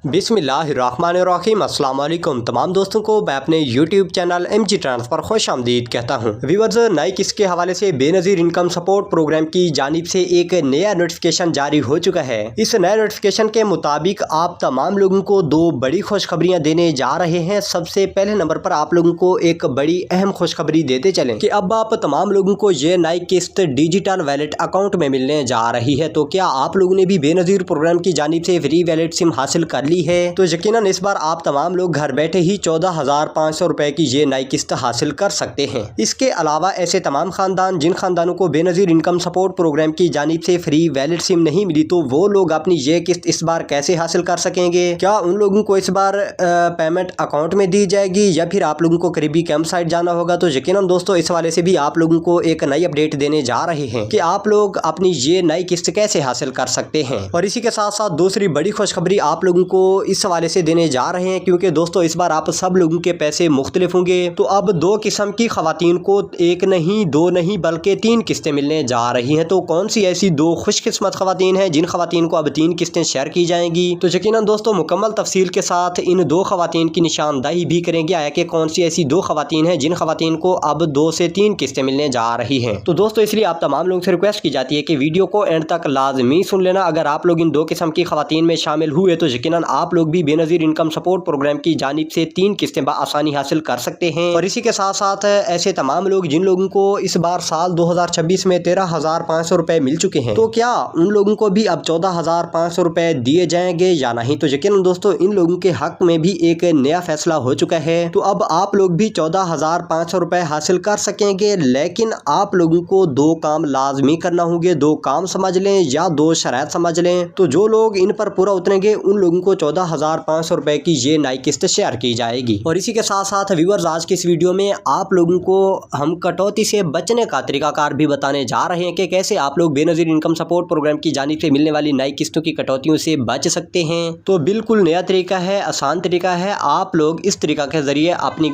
बिस्मिल्लाहिर्रहमानिर्रहीम। अस्सलाम वालेकुम तमाम दोस्तों को मैं अपने यूट्यूब चैनल MG ट्रांसफ़र खुश आमदीद कहता हूँ। व्यूअर्स, नई किस्त के हवाले से बेनज़ीर इनकम सपोर्ट प्रोग्राम की जानिब से एक नया नोटिफिकेशन जारी हो चुका है। इस नए नोटिफिकेशन के मुताबिक आप तमाम लोगों को दो बड़ी खुशखबरियाँ देने जा रहे हैं। सबसे पहले नंबर पर आप लोगों को एक बड़ी अहम खुशखबरी देते चलें कि अब आप तमाम लोगों को ये नई किस्त डिजिटल वैलेट अकाउंट में मिलने जा रही है। तो क्या आप लोगों ने भी बेनज़ीर प्रोग्राम की जानिब से फ्री वैलेट सिम हासिल कर है तो यकीनन इस बार आप तमाम लोग घर बैठे ही 14,500 रुपए की ये नई किस्त हासिल कर सकते हैं। इसके अलावा ऐसे तमाम खानदान जिन खानदानों को बेनज़ीर इनकम सपोर्ट प्रोग्राम की जानिब से फ्री वैलिड सिम नहीं मिली, तो वो लोग अपनी ये किस्त इस बार कैसे हासिल कर सकेंगे? क्या उन लोगों को इस बार पेमेंट अकाउंट में दी जाएगी या फिर आप लोगों को करीबी कैंप साइट जाना होगा? तो यकीनन दोस्तों इस हवाले से भी आप लोगों को एक नई अपडेट देने जा रहे हैं कि आप लोग अपनी ये नई किस्त कैसे हासिल कर सकते हैं। और इसी के साथ साथ दूसरी बड़ी खुशखबरी आप लोगों को इस हवाले से देने जा रहे हैं, क्योंकि दोस्तों इस बार आप सब लोगों के पैसे मुख्तलिफ होंगे। तो अब दो किस्म की खवातीन को एक नहीं दो नहीं बल्कि 3 किस्तें मिलने जा रही हैं। तो कौन सी ऐसी दो खुशकिस्मत खवातीन हैं जिन खवातीन को अब 3 किस्तें शेयर की जाएंगी? तो यकीनन दोस्तों मुकम्मल तफसील के साथ इन दो खवातीन की निशानदाही भी करेंगे आया कि कौन सी ऐसी दो खवातीन हैं जिन खवातीन को अब 2 से 3 किस्तें मिलने जा रही हैं। तो दोस्तों इसलिए आप तमाम लोगों से रिक्वेस्ट की जाती है कि वीडियो को एंड तक लाजमी सुन लेना। अगर आप लोग इन दो किस्म की खवातीन में शामिल हुए तो यकीनन आप लोग भी बेनज़ीर इनकम सपोर्ट प्रोग्राम की जानिब से 3 किस्तें आसानी हासिल कर सकते हैं। और इसी के साथ साथ ऐसे तमाम लोग जिन लोगों को इस बार साल 2026 में 13,500 रुपए मिल चुके हैं, तो क्या उन लोगों को भी अब 14,500 रुपए दिए जाएंगे या नहीं? तो यकीनन दोस्तों इन लोगों के हक में भी एक नया फैसला हो चुका है। तो अब आप लोग भी 14,500 रुपए हासिल कर सकेंगे, लेकिन आप लोगों को 2 काम लाजमी करना होंगे। 2 काम समझ लें या 2 शराइत समझ लें। तो जो लोग इन पर पूरा उतरेंगे उन लोगों को 14,500 रुपए की ये नई किस्त शेयर की जाएगी। और इसी के साथ साथ व्यूअर्स, आज की इस वीडियो में आप लोगों को हम कटौती से बचने का तरीकाकार भी बताने जा रहे हैं कि कैसे आप लोग बेनज़ीर इनकम सपोर्ट प्रोग्राम की जानिब से मिलने वाली नई किस्तों की कटौतियों से बच सकते हैं। तो बिल्कुल नया तरीका है, आसान तरीका है। आप लोग इस तरीका के जरिए अपनी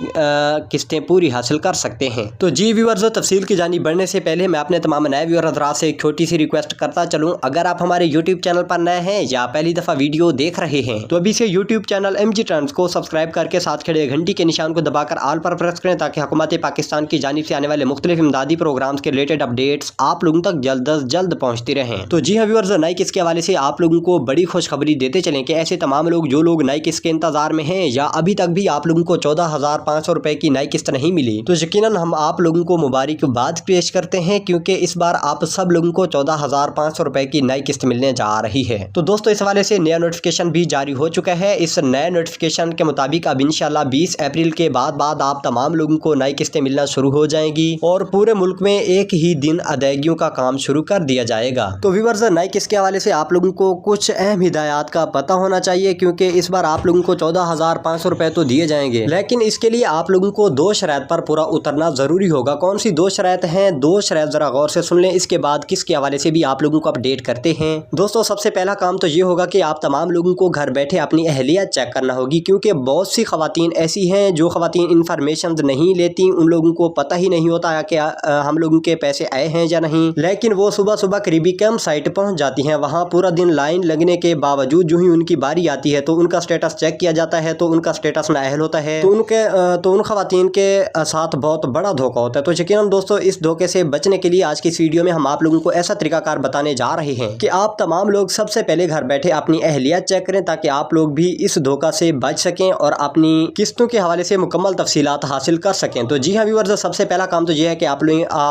किस्तें पूरी हासिल कर सकते हैं। तो जी व्यूअर्स, तफसील की जानिब बढ़ने से पहले मैं अपने तमाम नए व्यूअर हज़रात से एक छोटी सी रिक्वेस्ट करता चलूँ। अगर आप हमारे यूट्यूब चैनल पर नए हैं या पहली दफ़ा वीडियो देख रहे हैं तो अभी से यूट्यूब चैनल MG ट्रांस को सब्सक्राइब करके साथ खड़े घंटी के निशान को दबाकर आल पर प्रेस करें, ताकि हुकूमत पाकिस्तान की जानिब से आने वाले मुख्तलिफ इमदादी प्रोग्राम्स के रिलेटेड अपडेट्स आप लोगों तक जल्द अज जल्द पहुंचती रहें। तो जी हाँ व्यूअर्स, नई किस्त के हवाले से आप लोगों को बड़ी खुशखबरी देते चलें कि ऐसे तमाम लोग जो लोग नई किस्त के इंतजार में हैं या अभी तक भी आप लोगों को 14,500 रुपए की नई किस्त नहीं मिली, तो यकीनन हम आप लोगों को मुबारकबाद पेश करते हैं, क्योंकि इस बार आप सब लोगों को 14,500 रुपए की नई किस्त मिलने जा रही है। तो दोस्तों इस हवाले से नया नोटिफिकेशन भी जारी हो चुका है। इस नए नोटिफिकेशन के मुताबिक अब इंशाल्लाह 20 अप्रैल के बाद आप तमाम लोगों को नई किस्तें मिलना शुरू हो जाएंगी और पूरे मुल्क में एक ही दिन अदायगियों का काम शुरू कर दिया जाएगा। तो व्यूअर्स, नई किस्त के हवाले से आप लोगों को कुछ अहम हिदायत का पता होना चाहिए, क्योंकि इस बार आप लोगों को 14,500 रुपए तो दिए जाएंगे, लेकिन इसके लिए आप लोगों को 2 शराइत पर पूरा उतरना जरूरी होगा। कौन सी 2 शराइत हैं? 2 शराइत जरा गौर से सुन लें, इसके बाद किसके हवाले से भी आप लोगों को अपडेट करते हैं। दोस्तों सबसे पहला काम तो ये होगा कि आप तमाम लोगों को घर बैठे अपनी अहलियत चेक करना होगी, क्योंकि बहुत सी खवातीन ऐसी हैं जो खवातीन इंफॉर्मेशन नहीं लेती, उन लोगों को पता ही नहीं होता है कि हम लोगों के पैसे आए हैं या नहीं, लेकिन वो सुबह सुबह करीबी कैंप साइट पहुंच जाती हैं। वहां पूरा दिन लाइन लगने के बावजूद जो ही उनकी बारी आती है तो उनका स्टेटस चेक किया जाता है, तो उनका स्टेटस नाअहल होता है, तो उन खवातीन के साथ बहुत बड़ा धोखा होता है। तो यकीनन दोस्तों इस धोखे से बचने के लिए आज की इस वीडियो में हम आप लोगों को ऐसा तरीकाकार बताने जा रहे हैं कि आप तमाम लोग सबसे पहले घर बैठे अपनी अहलियत चेक करें, ताकि आप लोग भी इस धोखा से बच सकें और अपनी किस्तों के हवाले से मुकम्मल तफसीलात हासिल कर सकें। तो जी हाँ व्यूअर्स, सबसे पहला काम तो यह है कि आप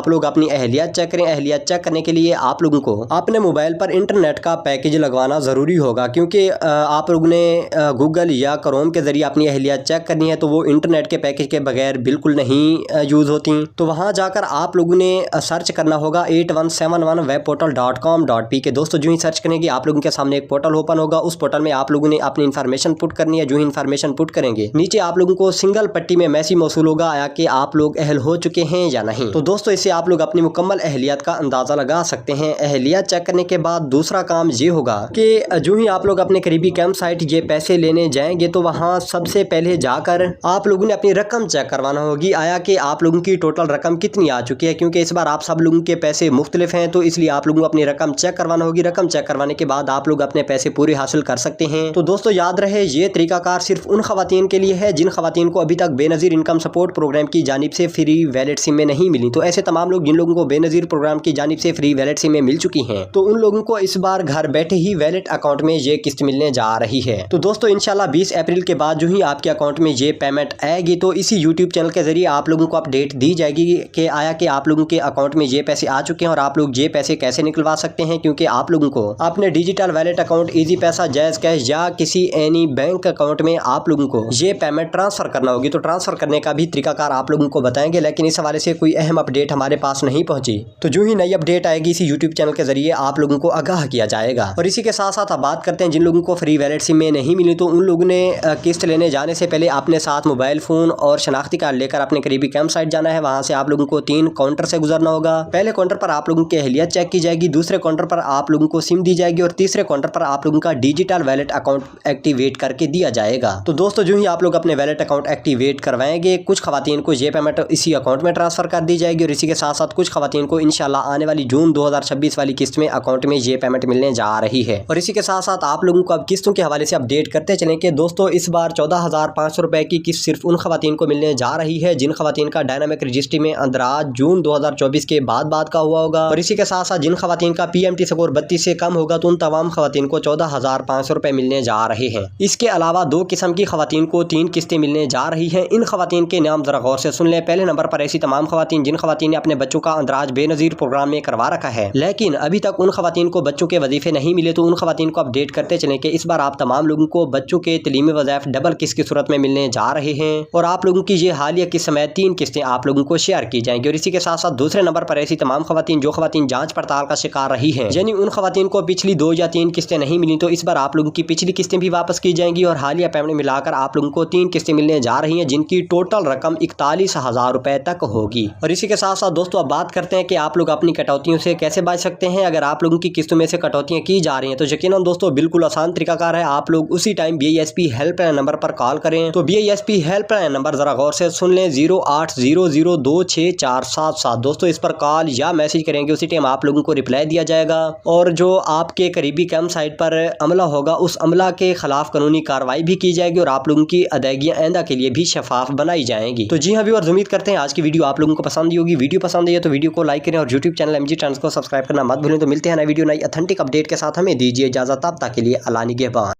लोग अपनी अहलियत चेक करें। अहलियत चेक करने के लिए आप लोगों को अपने मोबाइल पर इंटरनेट का पैकेज लगवाना ज़रूरी होगा, क्योंकि आप लोगों ने गूगल या क्रोम के ज़रिए अपनी अहलियत चेक करनी है तो वो इंटरनेट के पैकेज के बगैर बिल्कुल नहीं यूज़ होती। तो वहाँ जाकर आप लोगों ने सर्च करना होगा 8171webportal.com.pk। दोस्तों जो ही सर्च करेंगे आप लोगों के सामने एक पोर्टल ओपन होगा। उस पोर्टल में आप लोगों ने अपनी इन्फॉर्मेशन पुट करनी है। जो ही इन्फॉर्मेशन पुट करेंगे नीचे आप लोगों को सिंगल पट्टी में मैसेज मौसूल होगा आया कि आप लोग अहल हो चुके हैं या नहीं। तो दोस्तों इससे आप लोग अपनी मुकम्मल अहलियत का अंदाज़ा लगा सकते हैं। अहलियत चेक करने के बाद दूसरा काम ये होगा कि जो ही आप लोग अपने करीबी कैंप साइट ये पैसे लेने जाएंगे तो वहाँ सबसे पहले जाकर आप लोगों ने अपनी रकम चेक करवाना होगी आया कि आप लोगों की टोटल रकम कितनी आ चुकी है, क्योंकि इस बार आप सब लोगों के पैसे मुख्तलिफ हैं, तो इसलिए आप लोगों को अपनी रकम चेक करवाना होगी। रकम चेक करवाने के बाद आप लोग अपने पैसे पूरे हासिल कर सकते हैं। हैं। तो दोस्तों याद रहे, ये तरीकाकार सिर्फ उन खवातीन के लिए है जिन खवातीन को अभी तक बेनज़ीर इनकम सपोर्ट प्रोग्राम की जानिब से फ्री वैलेट सिम में नहीं मिली। तो ऐसे तमाम लोग जिन लोगों को बेनज़ीर प्रोग्राम की जानिब से फ्री वैलेट सिम में मिल चुकी हैं, तो उन लोगों को इस बार घर बैठे ही वैलेट अकाउंट में ये किस्त मिलने जा रही है। तो दोस्तों इंशाल्लाह 20 अप्रैल के बाद जो ही आपके अकाउंट में ये पेमेंट आएगी, तो इसी यूट्यूब चैनल के जरिए आप लोगों को अपडेट दी जाएगी कि आया कि आप लोगों के अकाउंट में ये पैसे आ चुके हैं और आप लोग ये पैसे कैसे निकलवा सकते हैं। क्योंकि आप लोगों को अपने डिजिटल वैलेट अकाउंट इजी पैसा, जायज़ कैश या किसी एनी बैंक अकाउंट में आप लोगों को ये पेमेंट ट्रांसफर करना होगी। तो ट्रांसफर करने का भी तरीकाकार आप लोगों को बताएंगे, लेकिन इस हवाले से कोई अहम अपडेट हमारे पास नहीं पहुंची। तो जो ही नई अपडेट आएगी इसी यूट्यूब चैनल के जरिए आप लोगों को आगाह किया जाएगा। और इसी के साथ साथ अब बात करते हैं जिन लोगों को फ्री वैलेट सिम में नहीं मिली, तो उन लोगों ने किस्त लेने जाने से पहले अपने साथ मोबाइल फ़ोन और शनाख्ती कार्ड लेकर अपने करीबी कैंप साइट जाना है। वहाँ से आप लोगों को 3 काउंटर से गुजरना होगा। पहले काउंटर पर आप लोगों की अहलियत चेक की जाएगी, दूसरे काउंटर पर आप लोगों को सिम दी जाएगी और तीसरे काउंटर पर आप लोगों का डिजिटल वैलेट अकाउंट एक्टिवेट करके दिया जाएगा। तो दोस्तों जो ही आप लोग अपने वैलेट अकाउंट एक्टिवेट करवाएंगे, कुछ खवातीन को ये पेमेंट इसी अकाउंट में ट्रांसफर कर दी जाएगी और इसी के साथ साथ कुछ खवातीन को इंशाल्लाह आने वाली जून 2026 वाली किस्त में अकाउंट में ये पेमेंट मिलने जा रही है। और इसी के साथ साथ आप लोगों को अब किस्तों के हवाले से अपडेट करते चलें कि दोस्तों इस बार 14,500 रुपए की किस्त सिर्फ उन खवातीन को मिलने जा रही है जिन खवातीन का डायनामिक रजिस्ट्री में अंदराज जून 2024 के बाद का हुआ होगा। और इसी के साथ साथ जिन खवातीन का PMT स्कोर 32 से कम होगा, तो उन तमाम खवातीन को 14,500 रुपए मिलने जा रहे हैं। इसके अलावा 2 किस्म की खवातीन को 3 किस्तें मिलने जा रही हैं। इन खवातीन के नाम जरा गौर से सुन लें। पहले नंबर पर ऐसी तमाम खवातीन जिन खवातीन ने अपने बच्चों का अंदराज बेनज़ीर प्रोग्राम में करवा रखा है, लेकिन अभी तक उन खवातीन को बच्चों के वजीफे नहीं मिले, तो उन खवातीन को अपडेट करते चलें कि इस बार आप तमाम लोगों को बच्चों के तलीमी वज़ाइफ डबल किस्त की सूरत में मिलने जा रहे हैं और आप लोगों की ये हालिया किस्त समेत 3 किस्तें आप लोगों को शेयर की जाएंगी। और इसी के साथ साथ दूसरे नंबर पर ऐसी तमाम खवातीन जो खवातीन जांच पड़ताल का शिकार रही हैं, यानी उन खवातीन को पिछली 2 या 3 किस्तें नहीं मिली, तो इस बार आप लोगों की पिछली किस्तें भी वापस की जाएंगी और हालिया पेमेंट मिलाकर आप लोगों को 3 किस्तें मिलने जा रही हैं जिनकी टोटल रकम 41,000 रुपए तक होगी। और इसी के साथ साथ दोस्तों अब बात करते हैं कि आप लोग अपनी कटौतियों से कैसे बच सकते हैं। अगर आप लोगों की किस्तों में से कटौतियां की जा रही हैं, तो यकीनन दोस्तों बिल्कुल आसान तरीकाकार है। आप लोग उसी टाइम BISP हेल्पलाइन नंबर पर कॉल करें। तो BISP हेल्पलाइन नंबर जरा गौर से सुन लें, 0800026477। दोस्तों इस पर कॉल या मैसेज करेंगे, उसी टाइम आप लोगों को रिप्लाई दिया जाएगा और जो आपके करीबी कैंप साइट पर अमला होगा उस अमला के खिलाफ कानूनी कार्रवाई भी की जाएगी और आप लोगों की अदायगियां आइंदा के लिए भी शफाफ बनाई जाएंगी। तो जी हाँ व्यूअर्स, उम्मीद करते हैं आज की वीडियो आप लोगों को पसंद होगी। वीडियो पसंद है तो वीडियो को लाइक करें और यूट्यूब चैनल MG ट्रांस को सब्सक्राइब करना मत भूलें। तो मिलते हैं नई वीडियो नई अथेंटिक अपडेट के साथ। हमें दीजिए इजाजत, तब तक के लिए अल्लाह निगहबान।